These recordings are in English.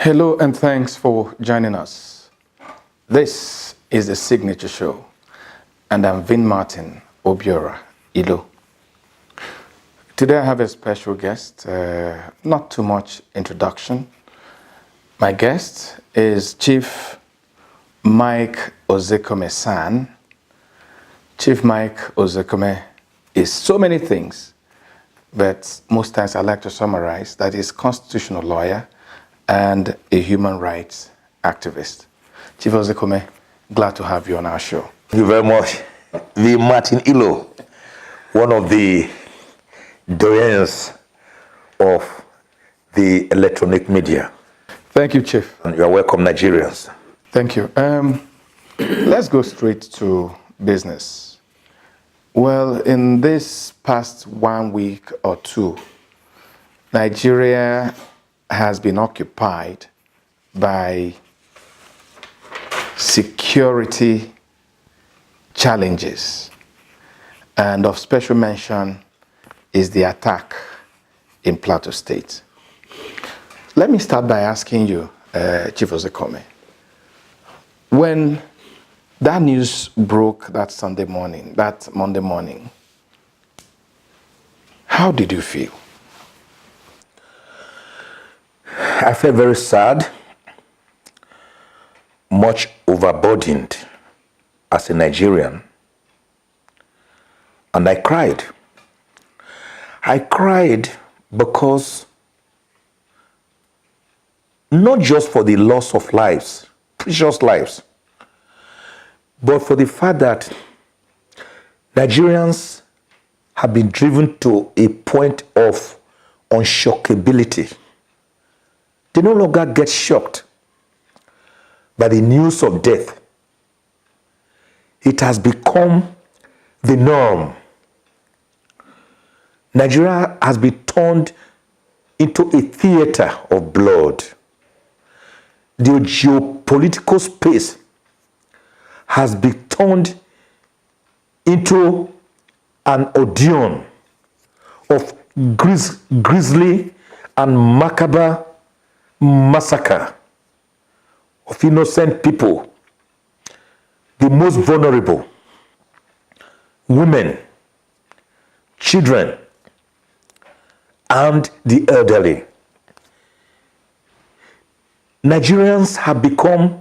Hello and thanks for joining us. This is the Signature Show, and I'm Vin Martin Obiora Ilo. Today I have a special guest, not too much introduction. My guest is Chief Mike Ozekome-san. Chief Mike Ozekome is so many things, but most times I like to summarize that he's a constitutional lawyer and a human rights activist. Chief Ozekome, glad to have you on our show. Thank you very much. V. Martin Ilo, one of the doyens of the electronic media. Thank you, Chief. And you are welcome, Nigerians. Thank you. Let's go straight to business. Well, in this past 1 week or two, Nigeria has been occupied by security challenges. And of special mention is the attack in Plateau State. Let me start by asking you, Chief Ozekome, when that news broke that Monday morning, how did you feel? I felt very sad, much overburdened as a Nigerian, and I cried. I cried because not just for the loss of lives, precious lives, but for the fact that Nigerians have been driven to a point of unshockability. They no longer get shocked by the news of death. It has become the norm. Nigeria has been turned into a theater of blood. The geopolitical space has been turned into an Odeon of grisly and macabre massacre of innocent people, the most vulnerable, women, children, and the elderly. Nigerians have become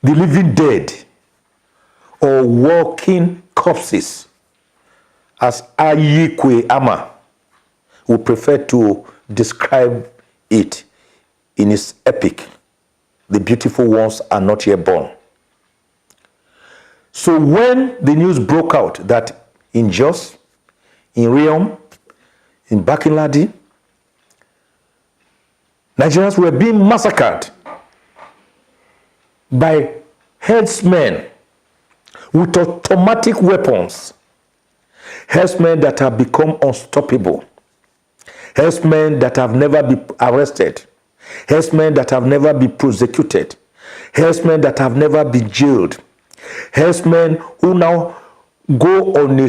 the living dead or walking corpses, as Ayikwe Ama would prefer to describe it in his epic, The Beautiful Ones Are Not Yet Born. So when the news broke out that in Jos, in Riom, in Bakin-Ladi, Nigerians were being massacred by herdsmen with automatic weapons, herdsmen that have become unstoppable, herdsmen that have never been arrested, herdsmen that have never been prosecuted, herdsmen that have never been jailed, herdsmen who now go on a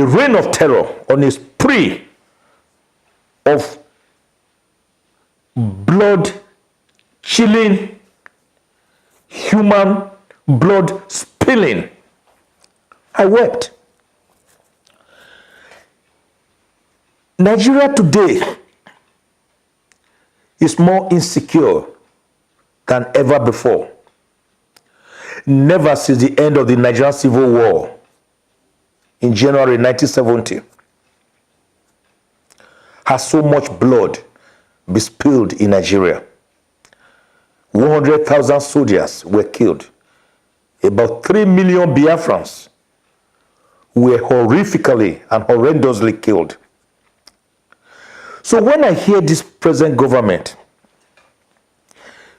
reign of terror, on a spree of blood-chilling, human blood spilling. I wept. Nigeria today is more insecure than ever before. Never since the end of the Nigerian Civil War in January 1970 has so much blood been spilled in Nigeria. 100,000 soldiers were killed. About 3 million Biafrans were horrifically and horrendously killed. So when I hear this present government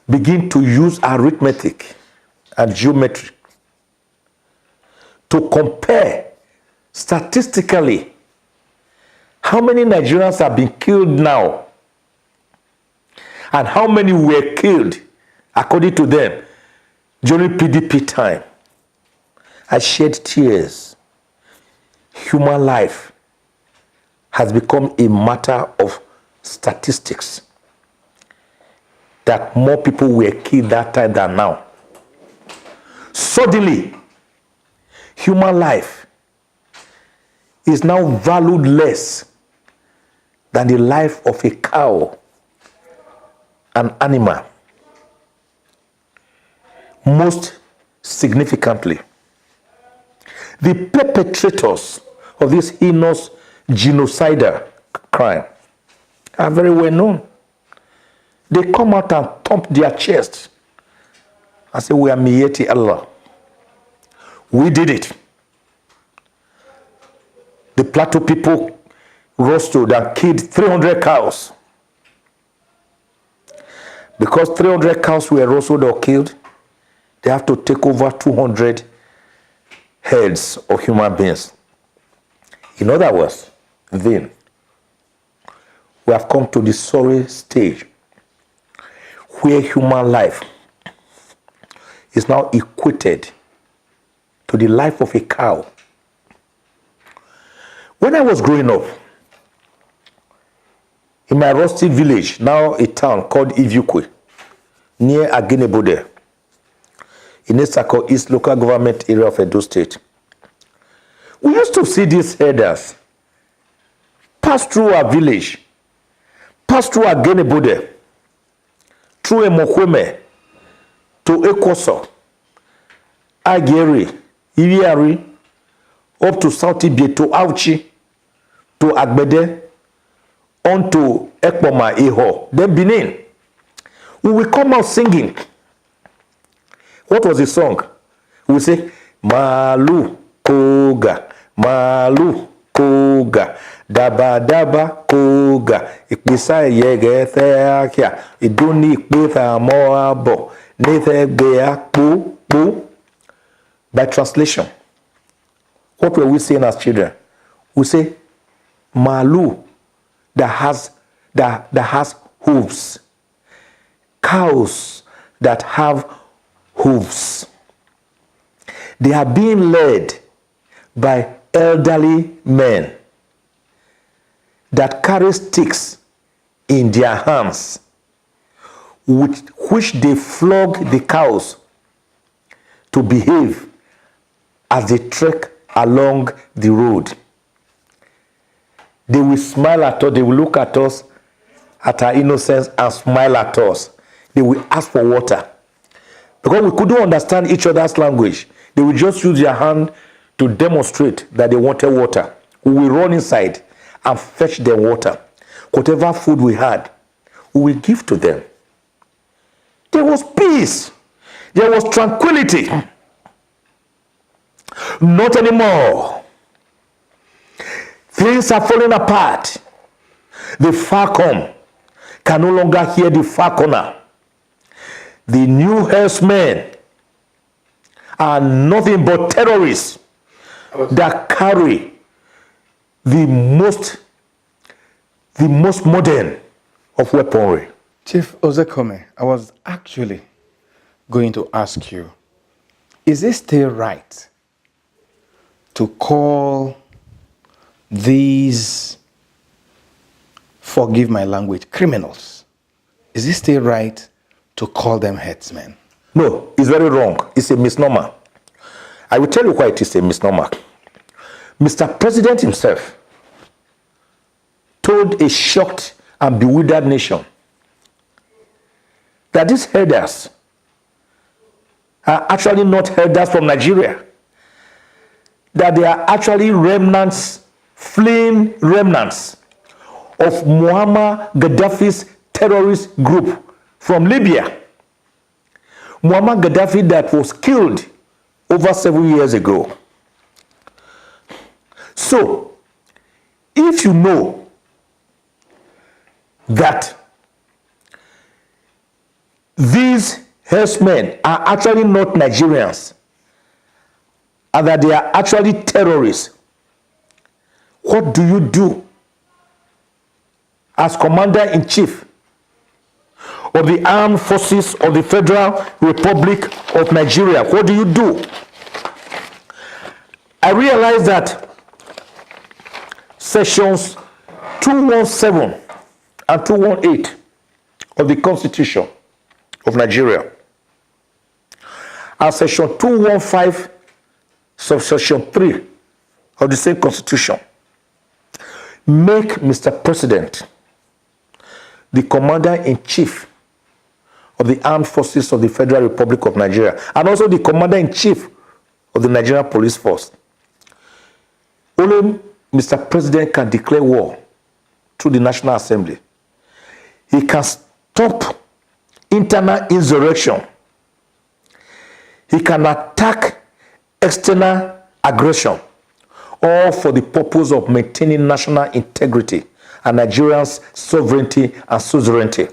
begin to use arithmetic and geometry to compare statistically how many Nigerians have been killed now and how many were killed according to them during PDP time, I shed tears. Human life has become a matter of statistics. that more people were killed that time than now. Suddenly, human life is now valued less than the life of a cow, an animal. Most significantly, the perpetrators of this heinous genocidal crime are very well known. They come out and thump their chests and say, we are Miyeti Allah. We did it. The Plateau people roasted and killed 300 cows. Because 300 cows were roasted or killed, they have to take over 200 heads of human beings. In other words, then, we have come to the sorry stage where human life is now equated to the life of a cow. When I was growing up, in my rusty village, now a town called Ivyukwe, near Agenebode, in Esako East local government area of Edo State, we used to see these herders pass through our village, pass through Agenebode, through Emokweme, to Ekoso, Ageri, Iriari, up to South Ibie, to Auchi, to Agbede, on to Ekpoma, Iho, then Benin. We will come out singing. What was the song? We will say, Malu Koga, Malu Koga, Daba Daba Koga, Ikpisa Yege Theakia, Iduni Ikpitha Moabo, Nethe Bea Pu Pu. By translation, what were we saying as children? We say, Malu that has hooves. Cows that have hooves. They are being led by elderly men that carry sticks in their hands, with which they flog the cows to behave as they trek along the road. They will smile at us, they will look at us, at our innocence, and smile at us. They will ask for water. Because we couldn't understand each other's language, they will just use their hand to demonstrate that they wanted water. We will run inside and fetch them water. Whatever food we had, we will give to them. There was peace. There was tranquility. Not anymore. Things are falling apart. The falcon can no longer hear the falconer. The new herdsmen are nothing but terrorists that carry the most modern of weaponry. Chief Ozekome, I was actually going to ask you, is it still right to call these, forgive my language, criminals? Is it still right to call them headsmen? No, it's very wrong. It's a misnomer. I will tell you why it is a misnomer. Mr. President himself told a shocked and bewildered nation that these herders are actually not herders from Nigeria, that they are actually remnants, fleeing remnants of Muammar Gaddafi's terrorist group from Libya. Muammar Gaddafi that was killed over 7 years ago. So, if you know that these herdsmen are actually not Nigerians and that they are actually terrorists, what do you do as Commander-in-Chief of the Armed Forces of the Federal Republic of Nigeria? What do you do? I realize that sections 217 and 218 of the Constitution of Nigeria. And section 215, subsection 3 of the same constitution make Mr. President the commander-in-chief of the armed forces of the Federal Republic of Nigeria and also the commander-in-chief of the Nigerian Police Force. Only Mr. President can declare war through the National Assembly. He can stop internal insurrection. He can attack external aggression, all for the purpose of maintaining national integrity and Nigerians' sovereignty and suzerainty.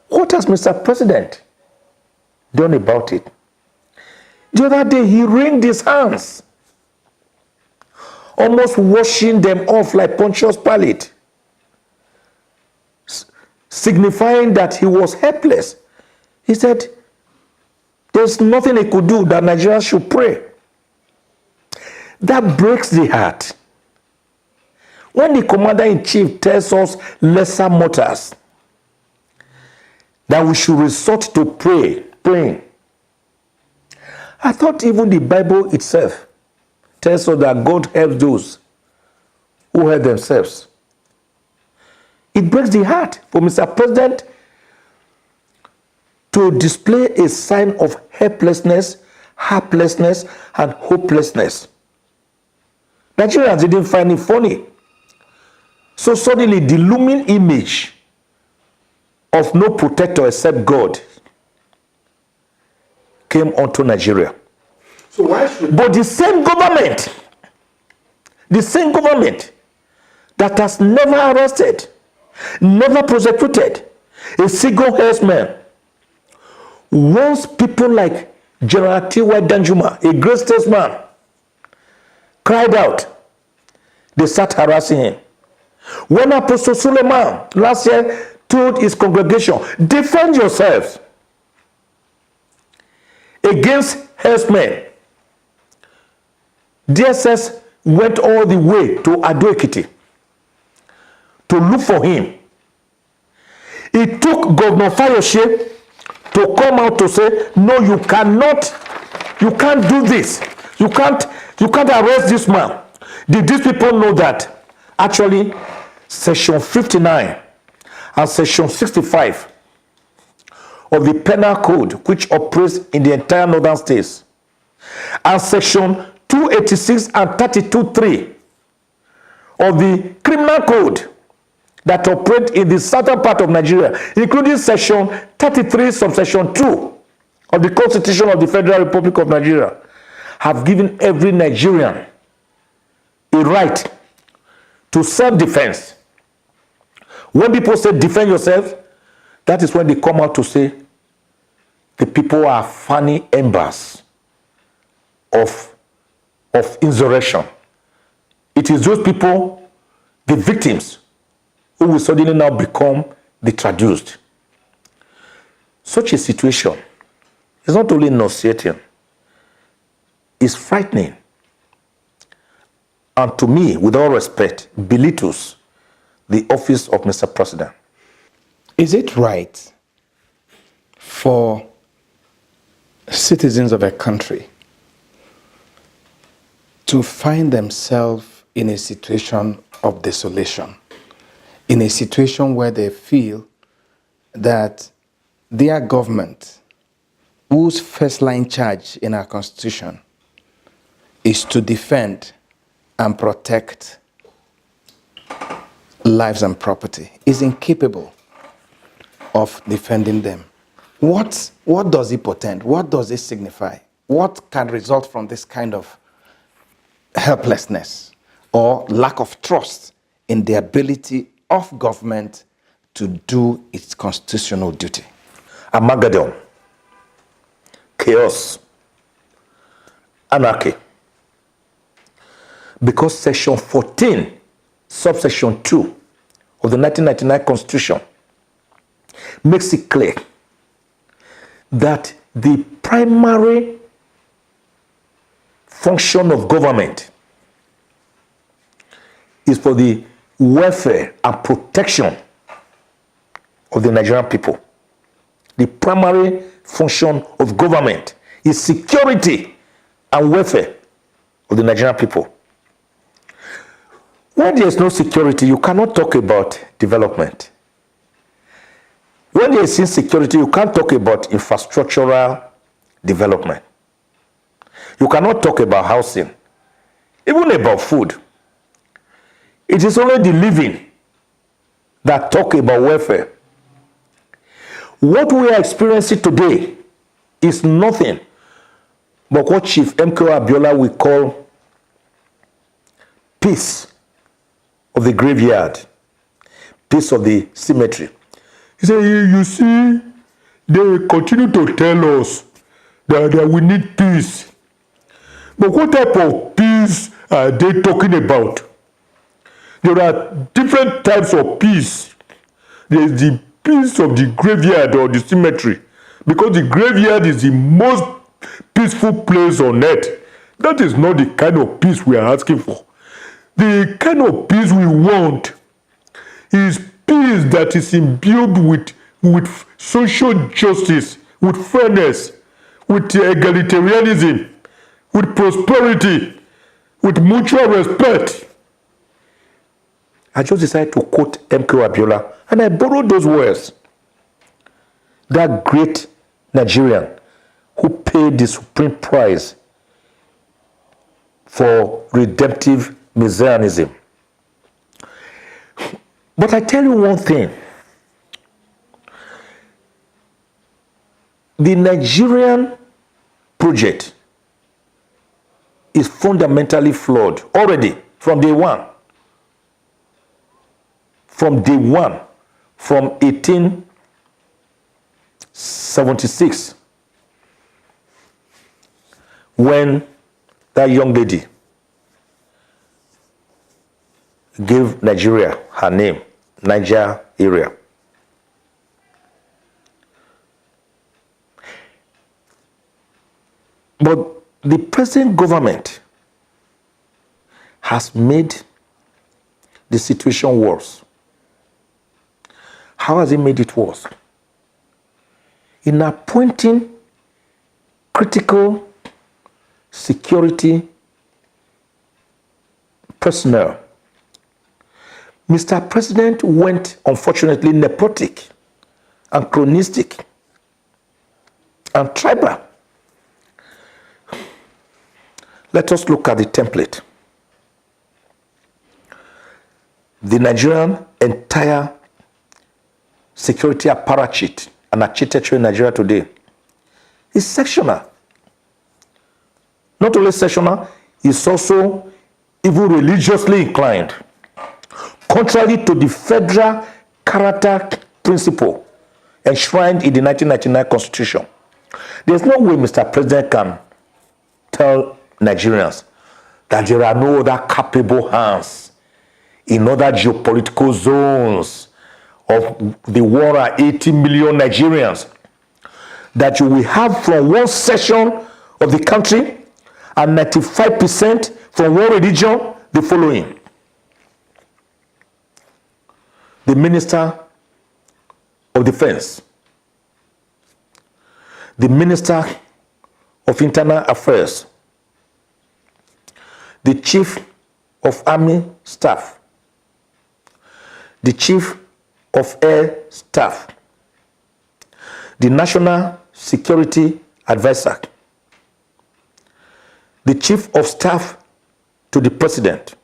What has Mr. President done about it? The other day, he wringed his hands, almost washing them off like Pontius Pilate, signifying that he was helpless. He said, there's nothing he could do, that Nigerians should pray. That breaks the heart. When the commander-in-chief tells us lesser matters, that we should resort to praying. I thought even the Bible itself tells us that God helps those who help themselves. It breaks the heart for Mr. President to display a sign of helplessness, helplessness, and hopelessness. Nigerians didn't find it funny. So suddenly the looming image of no protector except God came onto Nigeria. So why should... But the same government that has never arrested, never prosecuted a single herdsman, once people like General T.Y. Danjuma, a great statesman, cried out, they start harassing him. When Apostle Suleiman last year told his congregation, defend yourselves against herdsmen, DSS went all the way to Ado Ekiti to look for him. It took Governor Fayose to come out to say, no, you can't do this. You can't arrest this man. Did these people know that actually section 59 and section 65 of the penal code, which operates in the entire northern states, and section 286 and 32.3 of the criminal code that operate in the southern part of Nigeria, including section 33 subsection 2 of the Constitution of the Federal Republic of Nigeria, have given every Nigerian a right to self-defense. When people say defend yourself, that is when they come out to say the people are fanning embers of insurrection. It is those people, the victims, who will suddenly now become the traduced. Such a situation is not only nauseating, it's frightening. And to me, with all respect, belittles the office of Mr. President. Is it right for citizens of a country to find themselves in a situation of desolation, in a situation where they feel that their government, whose first line charge in our Constitution is to defend and protect lives and property, is incapable of defending them? What does it portend? What does it signify? What can result from this kind of helplessness or lack of trust in the ability of government to do its constitutional duty? Armageddon, chaos, anarchy. Because section 14, subsection 2 of the 1999 Constitution makes it clear that the primary function of government is for the welfare and protection of the Nigerian people. The primary function of government is security and welfare of the Nigerian people. When there is no security, you cannot talk about development. When there is insecurity, you can't talk about infrastructural development. You cannot talk about housing, even about food. It is only the living that talk about welfare. What we are experiencing today is nothing but what Chief MKO Abiola will call peace of the graveyard, peace of the cemetery. He said, you see, they continue to tell us that we need peace. But what type of peace are they talking about? There are different types of peace. There is the peace of the graveyard or the cemetery, because the graveyard is the most peaceful place on earth. That is not the kind of peace we are asking for. The kind of peace we want is peace that is imbued with social justice, with fairness, with egalitarianism, with prosperity, with mutual respect. I just decided to quote MKO Abiola, and I borrowed those words. That great Nigerian who paid the supreme price for redemptive messianism. But I tell you one thing. The Nigerian project is fundamentally flawed already from day one. From day one, from 1876, when that young lady gave Nigeria her name, Niger area. But the present government has made the situation worse. How has it made it worse? In appointing critical security personnel, Mr. President went, unfortunately, nepotic, anachronistic, and tribal. Let us look at the template. The Nigerian entire security apparatchik and architecture in Nigeria today is sectional. Not only sectional, it's also even religiously inclined, contrary to the federal character principle enshrined in the 1999 Constitution. There's no way Mr. President can tell Nigerians that there are no other capable hands in other geopolitical zones of the world are 80 million Nigerians, that you will have from one section of the country and 95% from one religion the following. The Minister of Defense, the Minister of Internal Affairs, the Chief of Army Staff, the Chief of Air Staff, the National Security Advisor, the Chief of Staff to the President,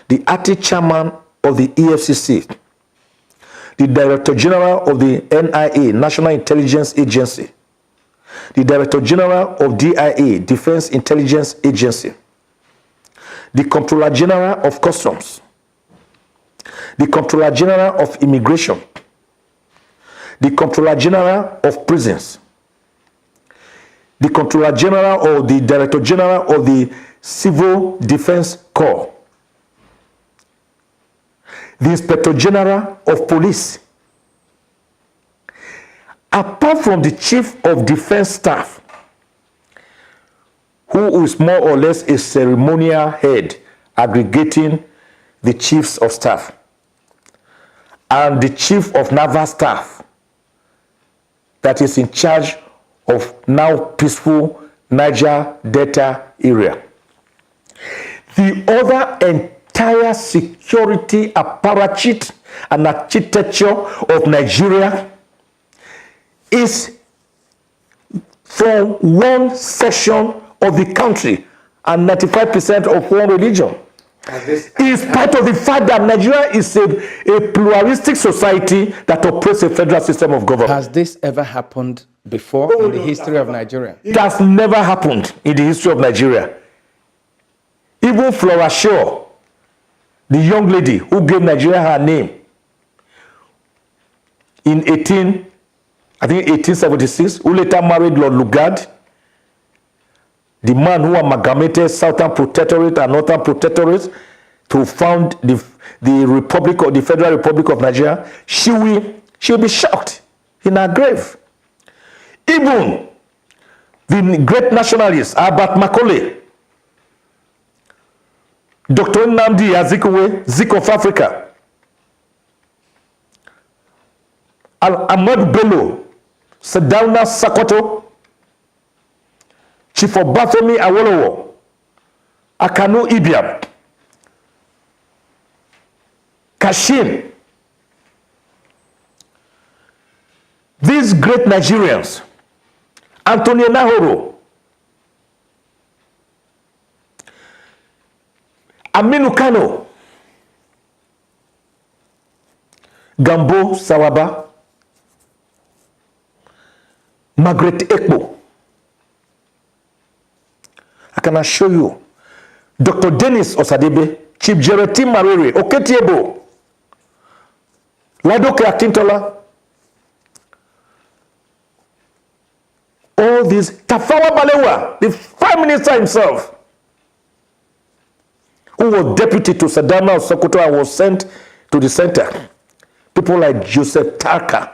the Acting Chairman of the EFCC, the Director General of the NIA, National Intelligence Agency, the Director General of DIA, Defense Intelligence Agency, the Comptroller General of Customs, the Comptroller General of Immigration, the Comptroller General of Prisons, the Comptroller General or the Director General of the Civil Defense Corps, the Inspector General of Police. Apart from the Chief of Defense Staff, who is more or less a ceremonial head aggregating the Chiefs of Staff, and the Chief of Naval Staff, that is in charge of now peaceful Niger Delta area. The other entire security apparatus and architecture of Nigeria is from one section of the country and 95% of one religion. In spite of the fact that Nigeria is a pluralistic society that operates a federal system of government. Has this ever happened before in the history of Nigeria? It has never happened in the history of Nigeria. Even Flora Shaw, the young lady who gave Nigeria her name in 1876, who later married Lord Lugard, the man who amalgamated Southern Protectorate and Northern Protectorate to found the Republic of the Federal Republic of Nigeria, she will be shocked in her grave. Even the great nationalist Albert Macaulay, Dr. Nnamdi Azikiwe, Zik of Africa, Ahmadu Bello, Sardauna Sokoto, Chief Obafemi Awolowo, Akanu Ibiam, Kashin. These great Nigerians, Anthony Nahoro, Aminu Kano, Gambo Sawaba, Margaret Ekpo. I can assure you, Dr. Dennis Osadebe, Chief Jereti Marere, Oketiebo, Ladoke Akintola, all these, Tafawa Balewa, the Prime Minister himself, who was deputy to Sardauna of Sokoto and was sent to the center. People like Joseph Tarka.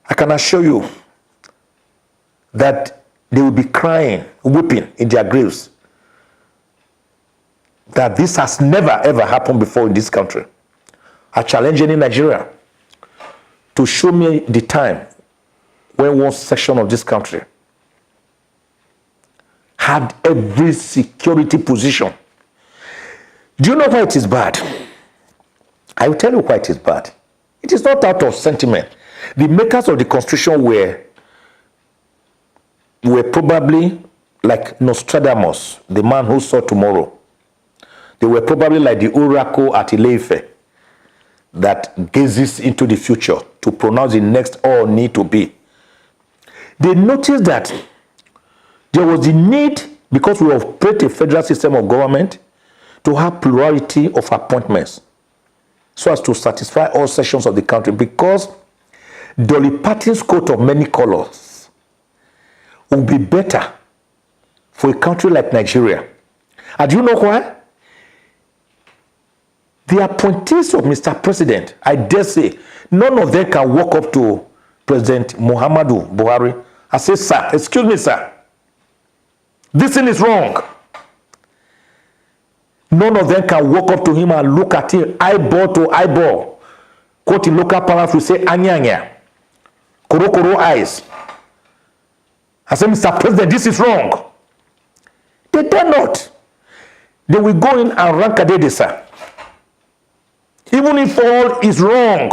I can assure you that they will be crying, weeping in their graves that this has never ever happened before in this country. I challenge any Nigeria to show me the time when one section of this country had every security position. Do you know why it is bad? I will tell you why it is bad. It is not out of sentiment. The makers of the Constitution were probably like Nostradamus, the man who saw tomorrow. They were probably like the oracle at Ile-Ife that gazes into the future to pronounce the next all need to be. They noticed that there was a need, because we operate a federal system of government, to have plurality of appointments so as to satisfy all sections of the country, because Dolly Parton's coat of many colors will be better for a country like Nigeria. And do you know why? The appointees of Mr. President, I dare say, none of them can walk up to President Muhammadu Buhari and say, sir, excuse me, sir, this thing is wrong. None of them can walk up to him and look at him eyeball to eyeball. Quote in local parlance, we say, anyanya, koro koro eyes. I say, Mr. President, this is wrong. They dare not. They will go in and rank a day, sir. Even if all is wrong,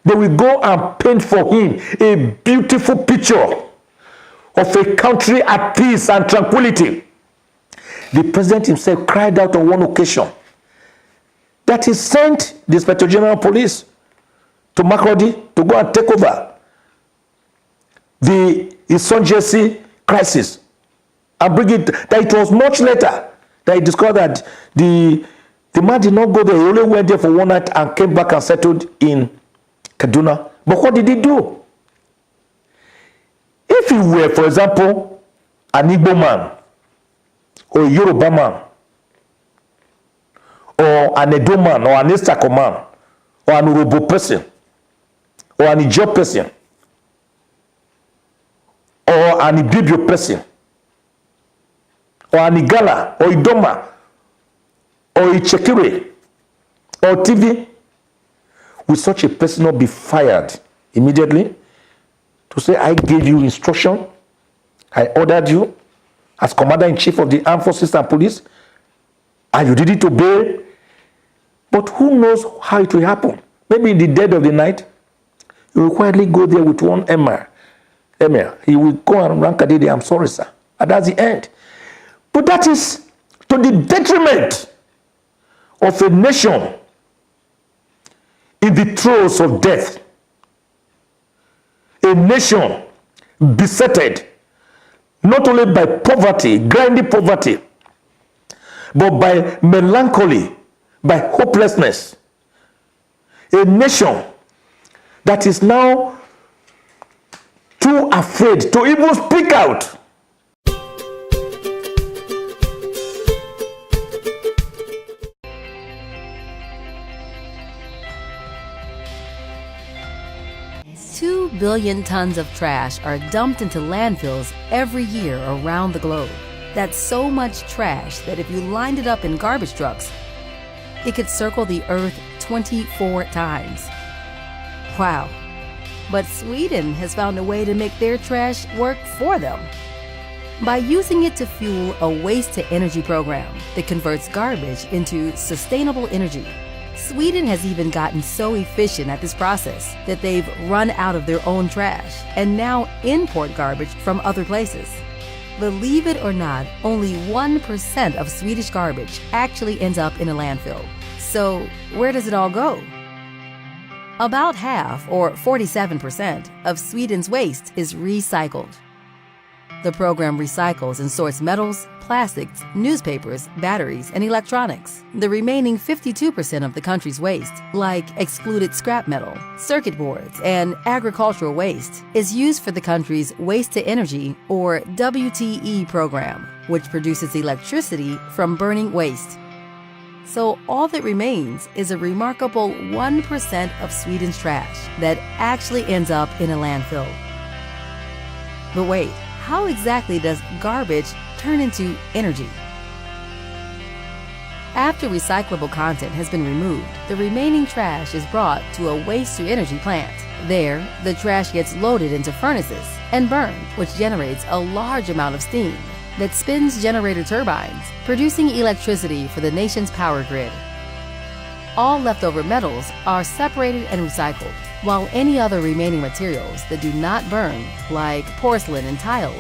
they will go and paint for him a beautiful picture of a country at peace and tranquility. The president himself cried out on one occasion that he sent the Inspector General of Police to Makurdi to go and take over the insurgency crisis and bring it, that it was much later that he discovered that the man did not go there. He only went there for one night and came back and settled in Kaduna. But what did he do? If he were, for example, an Igbo man, or a Yoruba man, or an Edo man, or an Estako man, or an Urobo person, or an Ijaw person, or an Ibibio person, or an Igala, or Idoma, or Ichekire, or TV, will such a person not be fired immediately to say, I gave you instruction, I ordered you as Commander-in-Chief of the Armed Forces and Police, and you didn't obey. But who knows how it will happen? Maybe in the dead of the night, you will quietly go there with one emir. He will go and rank Kadidi, I'm sorry, sir. And that's the end. But that is to the detriment of a nation in the throes of death. A nation besetted not only by poverty, grinding poverty, but by melancholy, by hopelessness. A nation that is now too afraid to even speak out. Two billion tons of trash are dumped into landfills every year around the globe. That's so much trash that if you lined it up in garbage trucks, it could circle the earth 24 times. Wow. But Sweden has found a way to make their trash work for them. By using it to fuel a waste-to-energy program that converts garbage into sustainable energy. Sweden has even gotten so efficient at this process that they've run out of their own trash and now import garbage from other places. Believe it or not, only 1% of Swedish garbage actually ends up in a landfill. So where does it all go? About half, or 47%, of Sweden's waste is recycled. The program recycles and sorts metals, plastics, newspapers, batteries, and electronics. The remaining 52% of the country's waste, like excluded scrap metal, circuit boards, and agricultural waste, is used for the country's waste-to-energy, or WTE program, which produces electricity from burning waste. So all that remains is a remarkable 1% of Sweden's trash that actually ends up in a landfill. But wait, how exactly does garbage turn into energy? After recyclable content has been removed, the remaining trash is brought to a waste-to-energy plant. There, the trash gets loaded into furnaces and burned, which generates a large amount of steam that spins generator turbines, producing electricity for the nation's power grid. All leftover metals are separated and recycled, while any other remaining materials that do not burn, like porcelain and tile,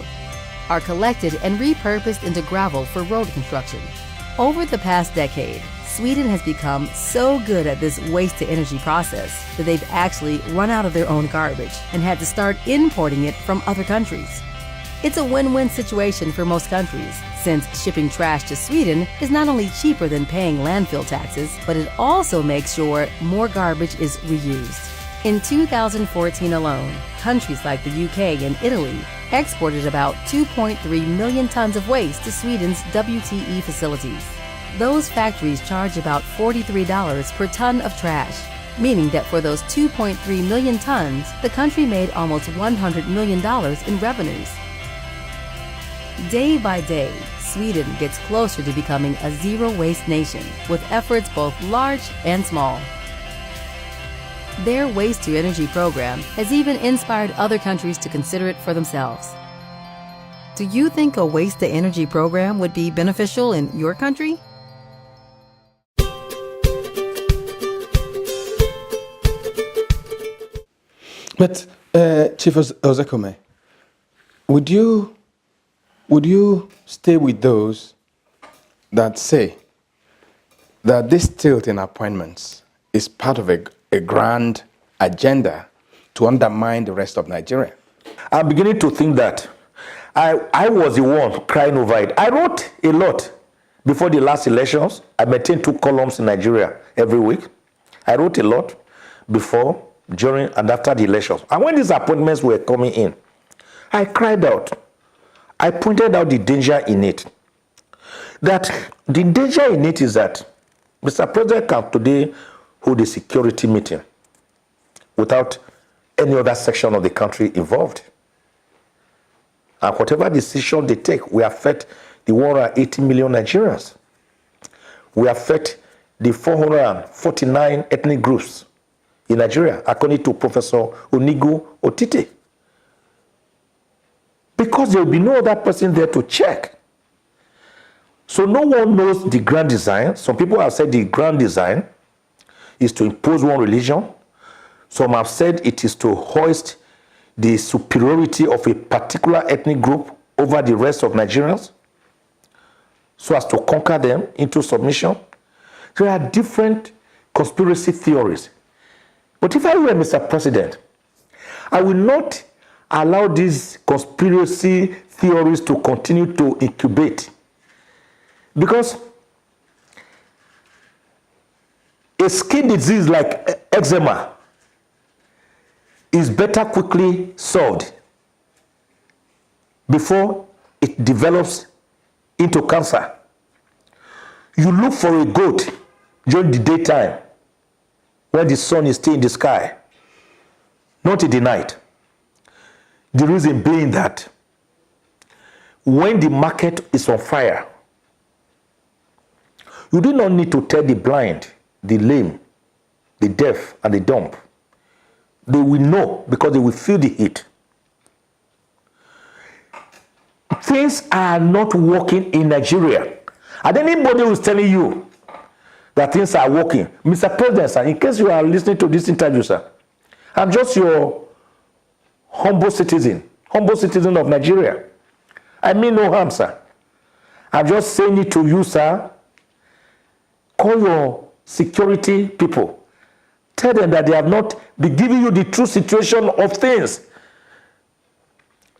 are collected and repurposed into gravel for road construction. Over the past decade, Sweden has become so good at this waste-to-energy process that they've actually run out of their own garbage and had to start importing it from other countries. It's a win-win situation for most countries, since shipping trash to Sweden is not only cheaper than paying landfill taxes, but it also makes sure more garbage is reused. In 2014 alone, countries like the UK and Italy exported about 2.3 million tons of waste to Sweden's WTE facilities. Those factories charge about $43 per ton of trash, meaning that for those 2.3 million tons, the country made almost $100 million in revenues. Day by day, Sweden gets closer to becoming a zero-waste nation, with efforts both large and small. Their waste-to-energy program has even inspired other countries to consider it for themselves. Do you think a waste-to-energy program would be beneficial in your country? But, Chief Ozekome, would you stay with those that say that this tilt in appointments is part of a grand agenda to undermine the rest of Nigeria? I'm beginning to think that. I was the one crying over it. I wrote a lot before the last elections. I maintained 2 columns in Nigeria every week. I wrote a lot before, during, and after the elections. And when these appointments were coming in, I cried out. I pointed out the danger in it. That the danger in it is that Mr. President can today hold a security meeting without any other section of the country involved. And whatever decision they take will affect the 180 million Nigerians. Will affect the 449 ethnic groups in Nigeria, according to Professor Onigo Otite. Because there will be no other person there to check. So no one knows the grand design. Some people have said the grand design is to impose one religion. Some have said it is to hoist the superiority of a particular ethnic group over the rest of Nigerians, so as to conquer them into submission. There are different conspiracy theories. But if I were Mr. President, I will not allow these conspiracy theories to continue to incubate. Because a skin disease like eczema is better quickly solved before it develops into cancer. You look for a goat during the daytime when the sun is still in the sky, not in the night. The reason being that when the market is on fire, you do not need to tell the blind, the lame, the deaf, and the dumb. They will know because they will feel the heat. Things are not working in Nigeria. And anybody who is telling you that things are working, Mr. President, sir, in case you are listening to this interview, sir, I'm just your humble citizen of Nigeria. I mean no harm, sir. I'm just saying it to you, sir. Call your security people. Tell them that they have not been giving you the true situation of things.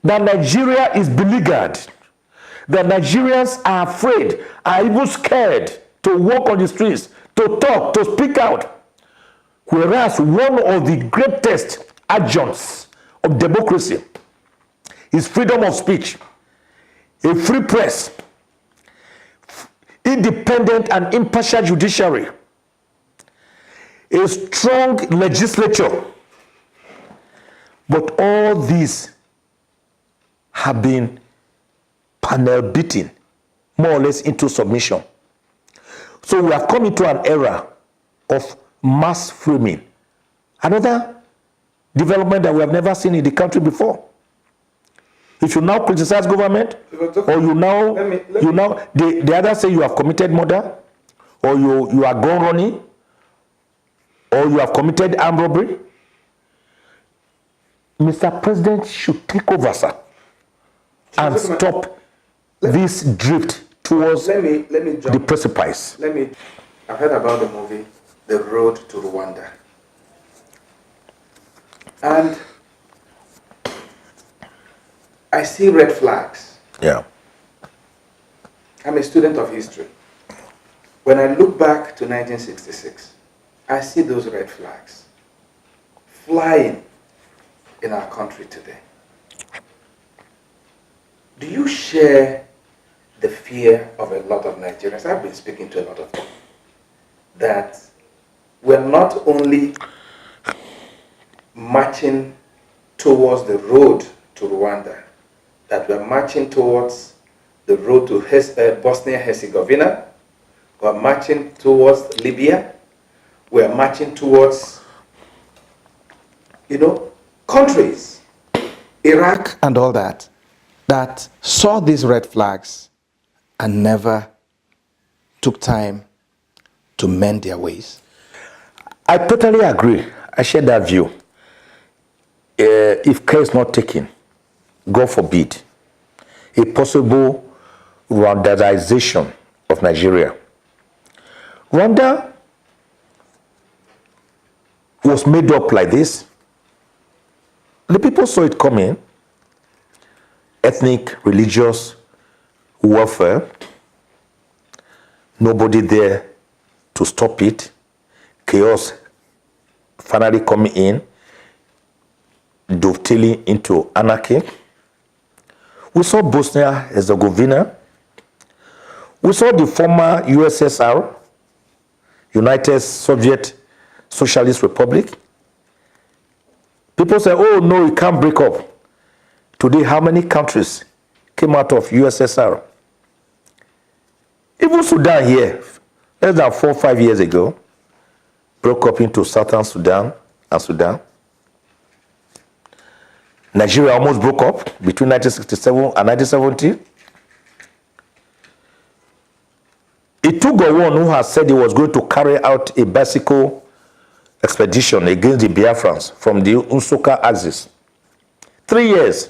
That Nigeria is beleaguered. That Nigerians are afraid, are even scared to walk on the streets, to talk, to speak out. Whereas one of the greatest adjuncts of democracy is freedom of speech, a free press, independent and impartial judiciary, a strong legislature. But all these have been panel beaten, more or less into submission. So we have come into an era of mass framing. Another development that we have never seen in the country before. If you now criticize government, or you now, the others say you have committed murder, or you are gun running, or you have committed armed robbery, Mr. President should take over, sir, and stop this drift towards the precipice. I've heard about the movie, The Road to Rwanda. And I see red flags. Yeah. I'm a student of history. When I look back to 1966, I see those red flags flying in our country today. Do you share the fear of a lot of Nigerians? I've been speaking to a lot of them, that we're not only marching towards the road to Rwanda, that we're marching towards the road to Bosnia-Herzegovina, we're marching towards Libya, we're marching towards, countries, Iraq and all that, that saw these red flags and never took time to mend their ways. I totally agree. I share that view. If care is not taken, God forbid, a possible Rwandization of Nigeria. Rwanda was made up like this. The people saw it coming. Ethnic, religious warfare. Nobody there to stop it. Chaos finally coming in, dovetailing into anarchy. We saw Bosnia-Herzegovina. We saw the former USSR, United Soviet Socialist Republic. People say, oh no, it can't break up. Today, how many countries came out of USSR? Even Sudan here, less than 4 or 5 years ago, broke up into Southern Sudan, and Sudan. Nigeria almost broke up between 1967 and 1970. It took Gowon, who has said he was going to carry out a bicycle expedition against the Biafrans from the Nsukka axis. 3 years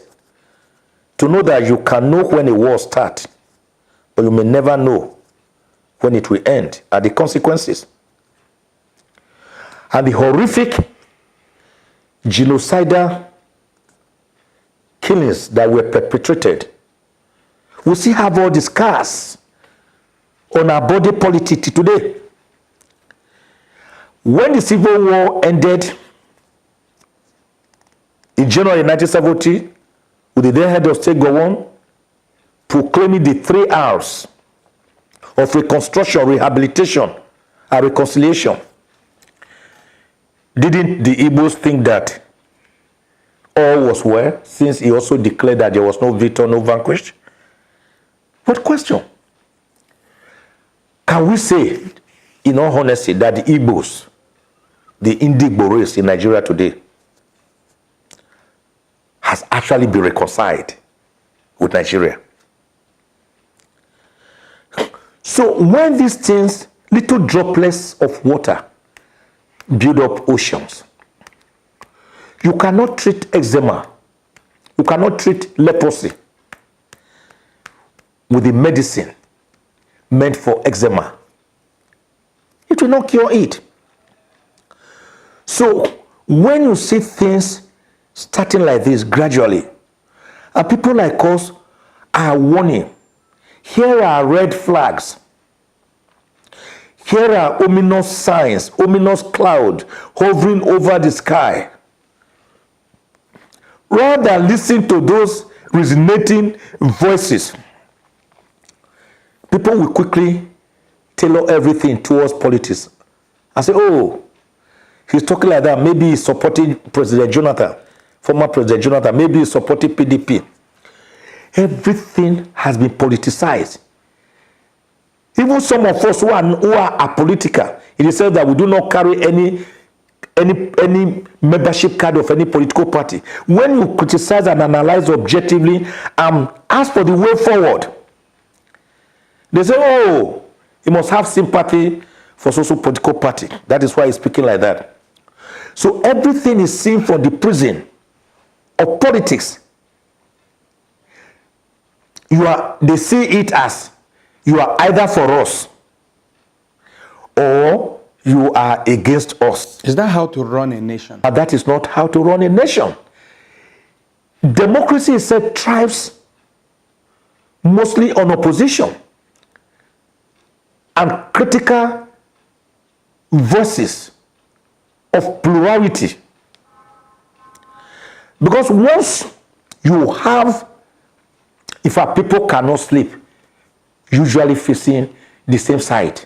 to know that you can know when a war starts, but you may never know when it will end, and the consequences. And the horrific genocidal killings that were perpetrated, we still have all the scars on our body politic today. When the Civil War ended in January 1970, with the then head of state Gowon proclaiming the 3 R's of reconstruction, rehabilitation, and reconciliation, didn't the Igbos think that all was well, since he also declared that there was no victor, no vanquished? What question? Can we say, in all honesty, that the Igbos, the Indigbo race in Nigeria today, has actually been reconciled with Nigeria? So when these things, little droplets of water, build up oceans, you cannot treat eczema, you cannot treat leprosy with the medicine meant for eczema. It will not cure it. So when you see things starting like this gradually, and people like us are warning, here are red flags, here are ominous signs, ominous cloud hovering over the sky. Rather than listen to those resonating voices, people will quickly tailor everything towards politics and say, oh, he's talking like that, maybe he's supporting President Jonathan, former President Jonathan, maybe he's supporting PDP. Everything has been politicized. Even some of us who are apolitical, in the sense that we do not carry any membership card of any political party. When you criticize and analyze objectively and ask for the way forward, they say, oh, he must have sympathy for social political party. That is why he's speaking like that. So everything is seen from the prison of politics. They see it as you are either for us or you are against us. Is that how to run a nation? But that is not how to run a nation. Democracy itself thrives mostly on opposition and critical voices of plurality. Because once you have, if our people cannot sleep, usually facing the same side.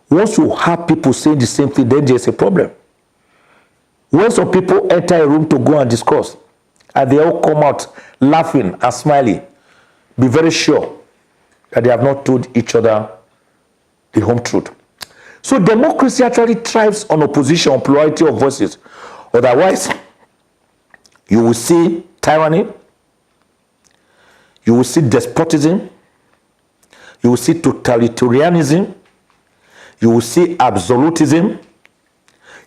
Once you have people saying the same thing, then there's a problem. When some people enter a room to go and discuss, and they all come out laughing and smiling, be very sure that they have not told each other the home truth. So democracy actually thrives on opposition, on plurality of voices. Otherwise, you will see tyranny, you will see despotism, you will see totalitarianism, you will see absolutism,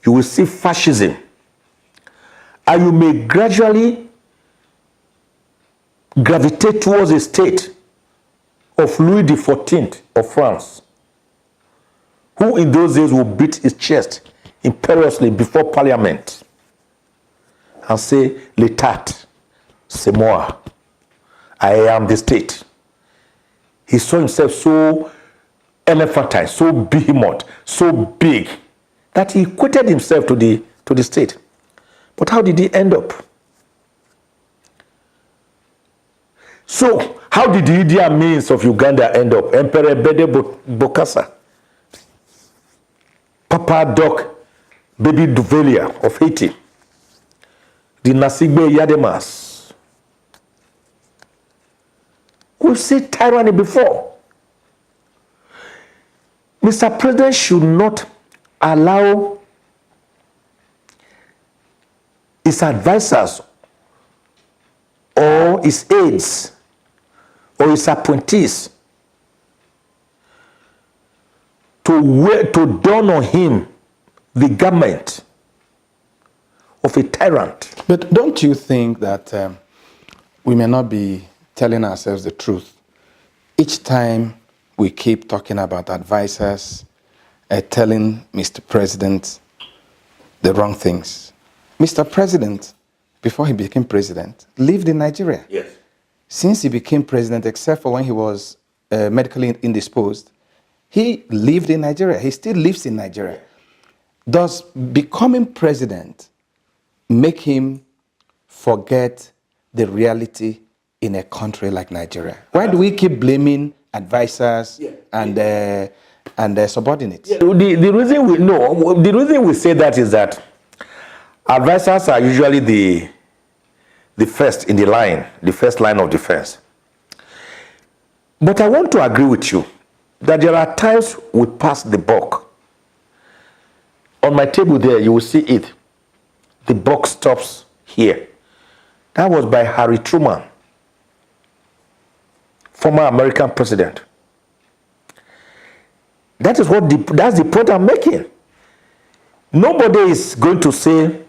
you will see fascism, and you may gradually gravitate towards a state of Louis XIV of France, who in those days will beat his chest imperiously before Parliament and say, "L'État, c'est moi. I am the state." He saw himself so elephantine, so behemoth, so big, that he equated himself to the state. But how did he end up? So, how did the Idi Amins of Uganda end up? Emperor Bede Bokassa, Papa Doc Baby Duvelia of Haiti, the Nasigbe Yademas. We've seen tyranny before. Mr. President should not allow his advisors or his aides or his appointees to don on him the garment of a tyrant. But don't you think that we may not be telling ourselves the truth? Each time we keep talking about advisors, telling Mr. President the wrong things. Mr. President, before he became president, lived in Nigeria. Yes. Since he became president, except for when he was medically indisposed, he lived in Nigeria. He still lives in Nigeria. Does becoming president make him forget the reality in a country like Nigeria? Why do we keep blaming advisors and their subordinates? The reason we say that is that advisors are usually the first in the line, the first line of defense. But I want to agree with you that there are times we pass the buck. On my table there, you will see it. The buck stops here. That was by Harry Truman, former American president. That's the point I'm making. Nobody is going to say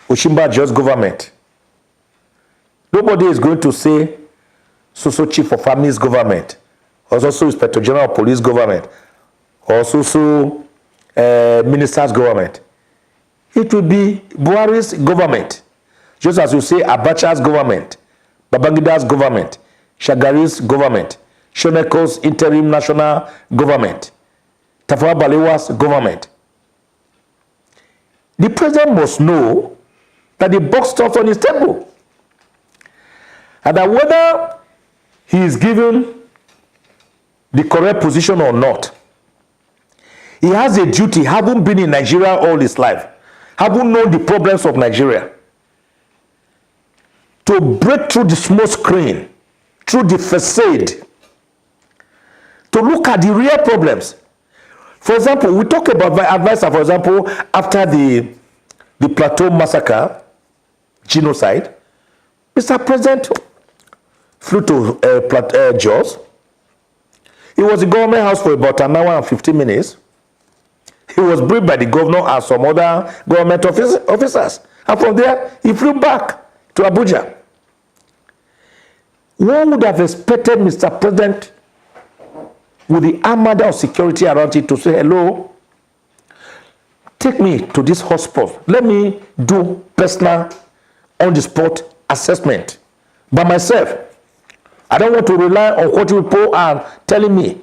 Oshimba just government. Nobody is going to say so chief of army's government, or so inspector general of police government, or so minister's government. It will be Buhari's government, just as you say Abacha's government, Babangida's government, Shagari's government, Shoneko's interim national government, Tafawa Balewa's government. The president must know that the buck stops on his table, and that whether he is given the correct position or not, he has a duty, having been in Nigeria all his life, having known the problems of Nigeria, to break through the smoke screen, through the facade, to look at the real problems. For example, we talk about advisor, for example, after the Plateau massacre, genocide, Mr. President flew to Jos. He was in government house for about an hour and 15 minutes. He was briefed by the governor and some other government officers. And from there, he flew back to Abuja. One would have expected Mr. President, with the armada of security around it, to say, hello, take me to this hospital. Let me do personal on-the-spot assessment by myself. I don't want to rely on what people are telling me.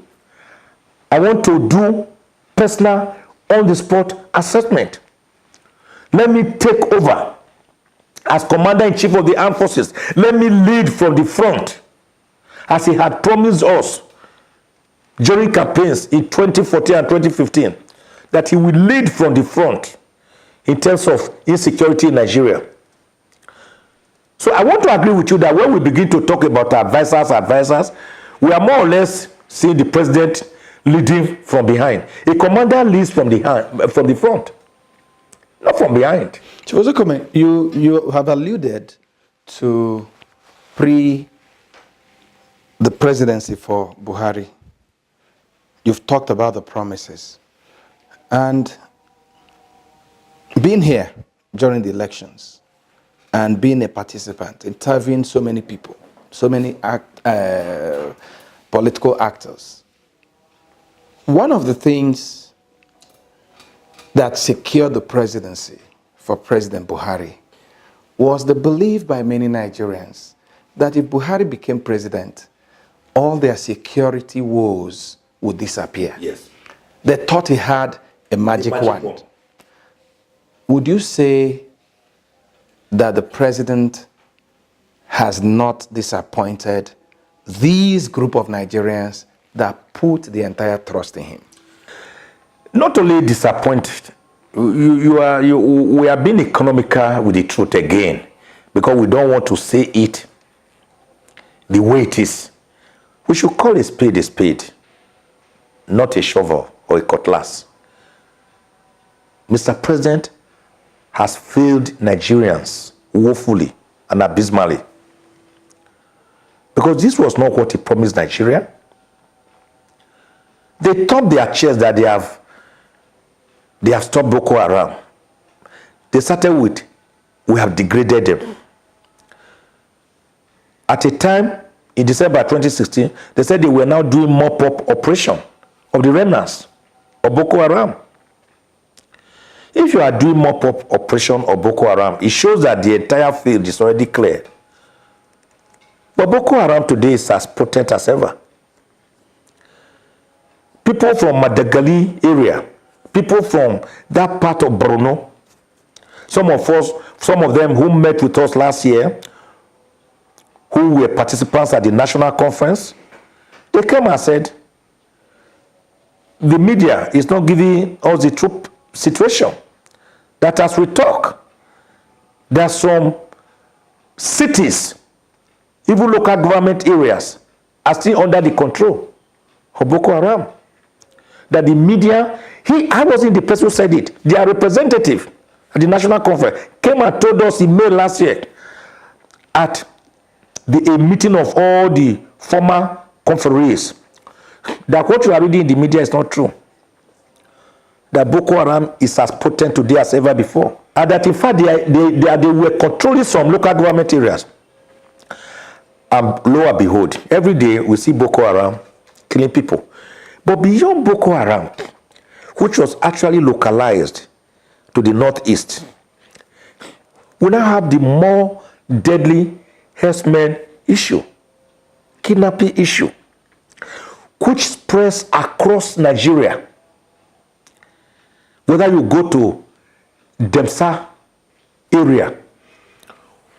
I want to do personal on-the-spot assessment. Let me take over as Commander-in-Chief of the Armed Forces. Let me lead from the front, as he had promised us during campaigns in 2014 and 2015, that he will lead from the front in terms of insecurity in Nigeria. So I want to agree with you that when we begin to talk about advisors, we are more or less seeing the president leading from behind. A commander leads from the front, not from behind. Chief, you have alluded to the presidency for Buhari. You've talked about the promises. And being here during the elections and being a participant, interviewing so many people, so many political actors, one of the things that secured the presidency for President Buhari was the belief by many Nigerians that if Buhari became president, all their security woes would disappear. Yes. They thought he had a magic wand. Would you say that the president has not disappointed these group of Nigerians that put the entire trust in him? Not only disappointed, we are being economical with the truth again, because we don't want to say it the way it is. We should call a spade, not a shovel or a cutlass. Mr. President has failed Nigerians woefully and abysmally. Because this was not what he promised Nigeria. They thought their chest that they have stopped Boko Haram. They started with, we have degraded them. At a time, in December 2016, they said they were now doing mop-up operation of the remnants of Boko Haram. If you are doing mop-up operation of Boko Haram, it shows that the entire field is already cleared. But Boko Haram today is as potent as ever. People from Madagali area, people from that part of Borno, some of them who met with us last year, who were participants at the national conference, they came and said, the media is not giving us the true situation. That as we talk, there are some cities, even local government areas, are still under the control of Boko Haram. That the media, I wasn't the person who said it, their representative at the national conference came and told us in May last year at a meeting of all the former conferees that what you are reading in the media is not true. That Boko Haram is as potent today as ever before. And that in fact they were controlling some local government areas. And lo and behold, every day we see Boko Haram killing people. But beyond Boko Haram, which was actually localized to the northeast, we now have the more deadly herdsmen issue, kidnapping issue, which spreads across Nigeria. Whether you go to Demsa area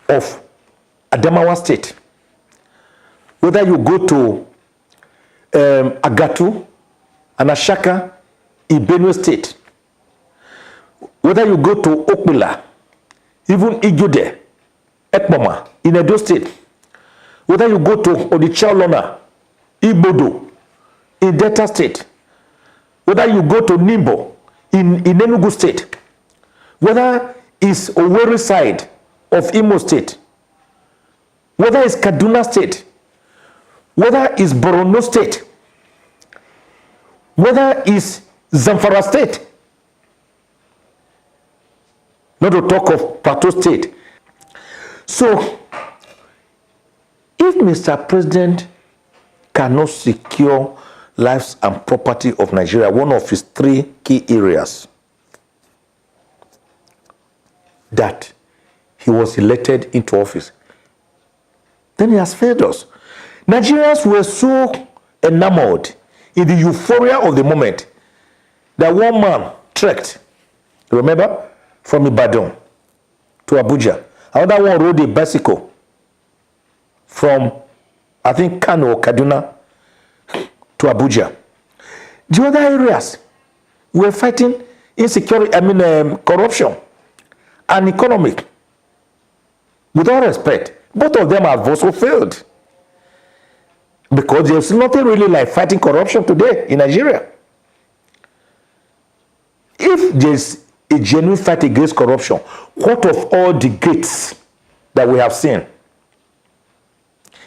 of Adamawa State, whether you go to Agatu and Ashaka in Benue State, whether you go to Okmila, even Igude, Ekpoma in Edo State, whether you go to Odicha-Olona, Ibodo in Delta State, whether you go to Nimbo in Enugu State, whether it's Owerri side of Imo State, whether it's Kaduna State, whether it's Borno State, whether it's Zamfara State, not to talk of Plateau State. So, if Mr. President cannot secure lives and property of Nigeria, one of his three key areas that he was elected into office, then he has failed us. Nigerians were so enamored in the euphoria of the moment that one man trekked, remember, from Ibadan to Abuja. Another one rode a bicycle from, I think, Kano or Kaduna to Abuja. The other areas were fighting insecurity, corruption and economic. With all respect, both of them have also failed. Because there's nothing really like fighting corruption today in Nigeria. If there's a genuine fight against corruption, what of all the gates that we have seen?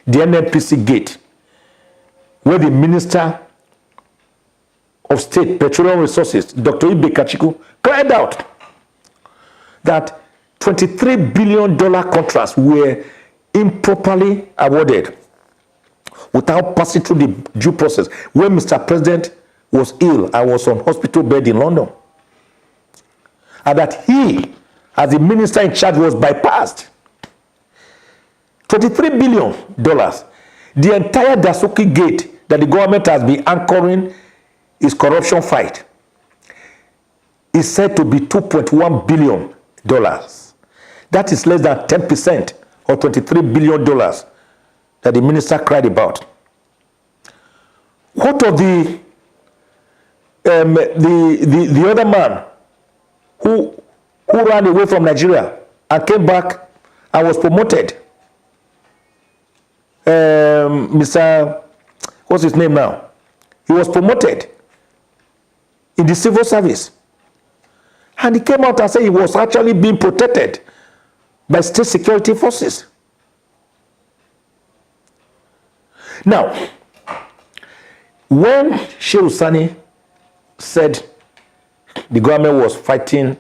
The NNPC gate, where the Minister of State, Petroleum Resources, Dr. Ibe Kachiku, cried out that $23 billion contracts were improperly awarded without passing through the due process, when Mr. President was ill and was on hospital bed in London. And that he, as the minister in charge, was bypassed. $23 billion. The entire Dasuki gate that the government has been anchoring its corruption fight is said to be $2.1 billion. That is less than 10% of $23 billion that the minister cried about. What of the other man who ran away from Nigeria and came back and was promoted? Mr. What's his name now? He was promoted in the civil service. And he came out and said he was actually being protected by state security forces. Now, when Shehu Sani said the government was fighting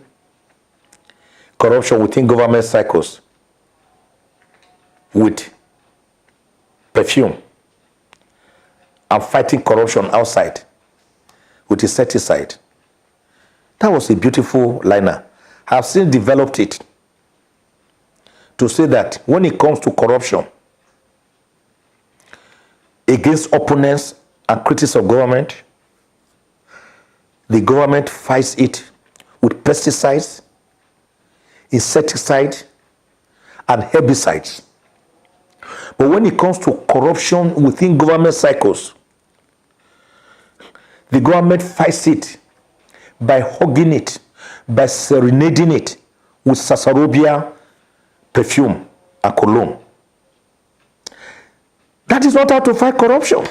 corruption within government cycles with perfume and fighting corruption outside with insecticide, that was a beautiful liner. I have since developed it to say that when it comes to corruption against opponents and critics of government, the government fights it with pesticides, insecticides, and herbicides. But when it comes to corruption within government cycles, the government fights it by hugging it, by serenading it with Sasarobia perfume and cologne. That is not how to fight corruption.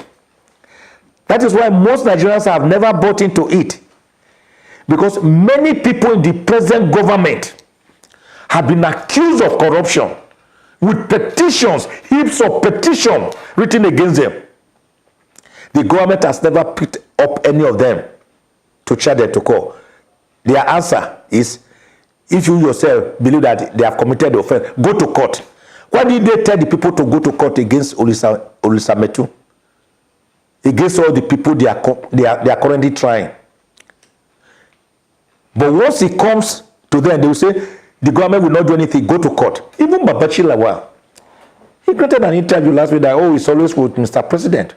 That is why most Nigerians have never bought into it. Because many people in the present government have been accused of corruption with petitions, heaps of petitions written against them. The government has never picked up any of them to charge them to court. Their answer is, if you yourself believe that they have committed the offense, go to court. Why did they tell the people to go to court against Olisa Metu? Against all the people they are currently trying. But once it comes to them, they will say, the government will not do anything, go to court. Even Babachi Lawal, he granted an interview last week that, oh, he's always with Mr. President.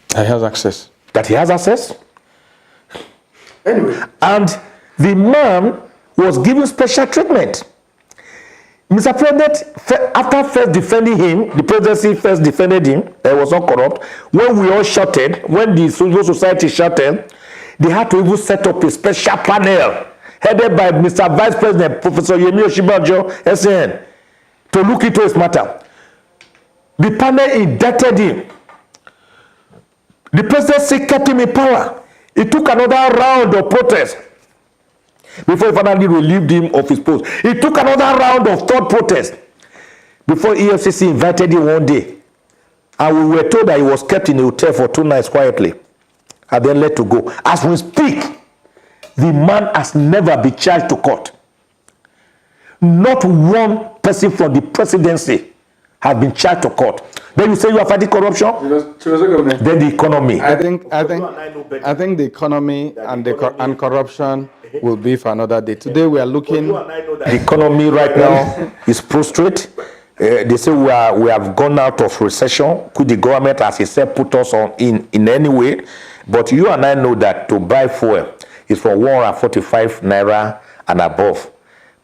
He has access. That he has access? Anyway. And the man was given special treatment. Mr. President, after first defending him, the presidency first defended him, that he was not corrupt. When we all shouted, when the civil society shouted, they had to even set up a special panel headed by Mr. Vice President, Professor Yemi Oshibanjo, SAN, to look into his matter. The panel indicted him. The presidency kept him in power. He took another round of protest before he finally relieved him of his post. He took another round of third protest before EFCC invited him one day. And we were told that he was kept in a hotel for 2 nights quietly and then let to go. As we speak, the man has never been charged to court. Not one person from the presidency has been charged to court. Then you say you are fighting corruption? Then the economy. I think the economy and corruption will be for another day. Today we are looking. The economy right now is prostrate. They say we have gone out of recession. Could the government, as he said, put us on in any way? But you and I know that to buy fuel is from 145 naira and above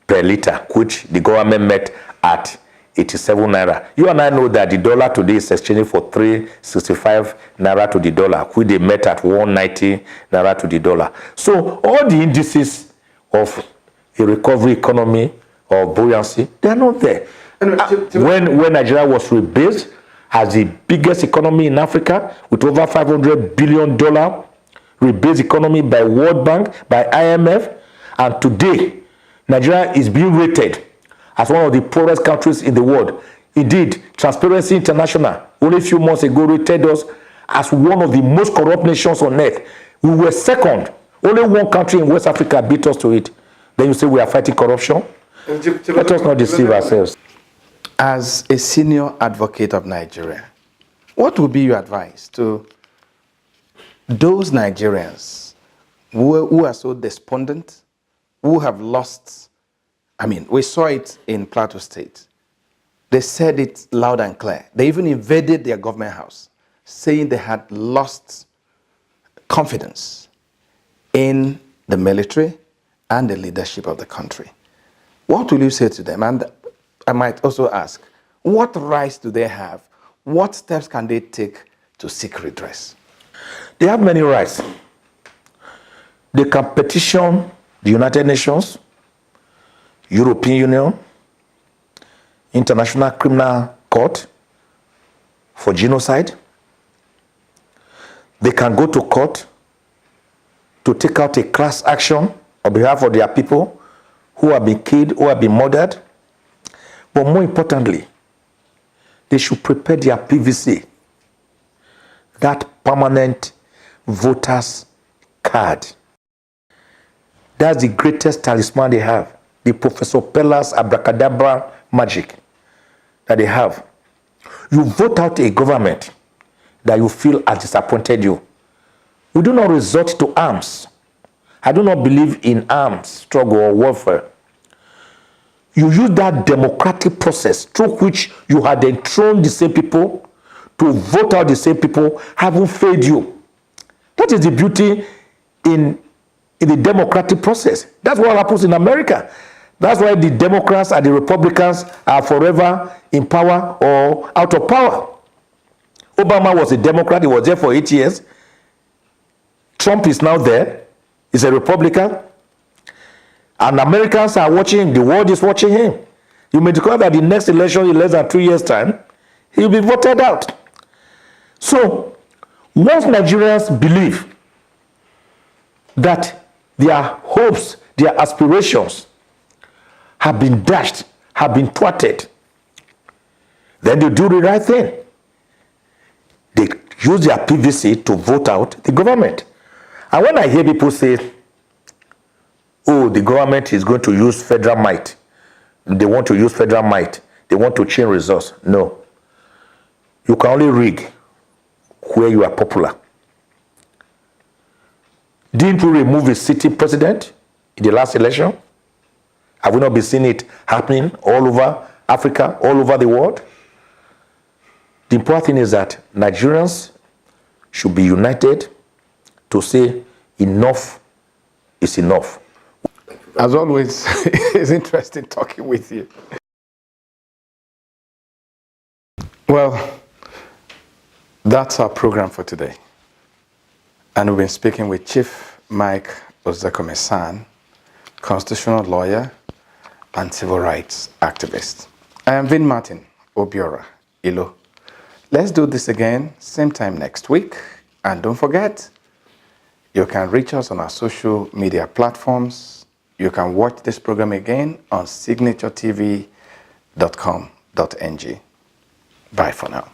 per liter, which the government met at 87 naira. You and I know that the dollar today is exchanging for 365 naira to the dollar, which they met at 190 naira to the dollar. So all the indices of a recovery economy or buoyancy, they are not there. When Nigeria was rebased as the biggest economy in Africa with over $500 billion rebased economy by World Bank, by IMF, and today Nigeria is being rated as one of the poorest countries in the world. Indeed, Transparency International only a few months ago rated us as one of the most corrupt nations on earth. We were second. Only one country in West Africa beat us to it. Then you say we are fighting corruption? Let us not deceive ourselves. As a senior advocate of Nigeria, what would be your advice to those Nigerians who are so despondent, who have lost? I mean, we saw it in Plateau State. They said it loud and clear. They even invaded their government house, saying they had lost confidence in the military and the leadership of the country. What will you say to them? And I might also ask, what rights do they have? What steps can they take to seek redress? They have many rights. They can petition the United Nations, European Union, International Criminal Court for genocide. They can go to court to take out a class action on behalf of their people who have been killed, who have been murdered. But more importantly, they should prepare their PVC, that permanent voters card. That's the greatest talisman they have, the Professor Pella's abracadabra magic that they have. You vote out a government that you feel has disappointed you. We do not resort to arms. I do not believe in arms, struggle, or warfare. You use that democratic process through which you had enthroned the same people to vote out the same people haven't failed you. That is the beauty in the democratic process. That's what happens in America. That's why the Democrats and the Republicans are forever in power or out of power. Obama was a Democrat. He was there for 8 years. Trump is now there. He's a Republican. And Americans are watching him. The world is watching him. You may declare that the next election in less than 2 years' time, he'll be voted out. So, once Nigerians believe that their hopes, their aspirations have been dashed, have been thwarted, then they do the right thing. They use their PVC to vote out the government. And when I hear people say, oh, the government is going to use federal might, they want to use federal might, they want to change results. No. You can only rig where you are popular. Didn't we remove a sitting president in the last election? Have we not been seeing it happening all over Africa, all over the world? The important thing is that Nigerians should be united to say enough is enough. As always, it's interesting talking with you. Well, that's our program for today. And we've been speaking with Chief Mike Ozekhome-San, constitutional lawyer and civil rights activist. I am Vin Martin Obiora Ilo. Let's do this again, same time next week. And don't forget, you can reach us on our social media platforms. You can watch this program again on signaturetv.com.ng. Bye for now.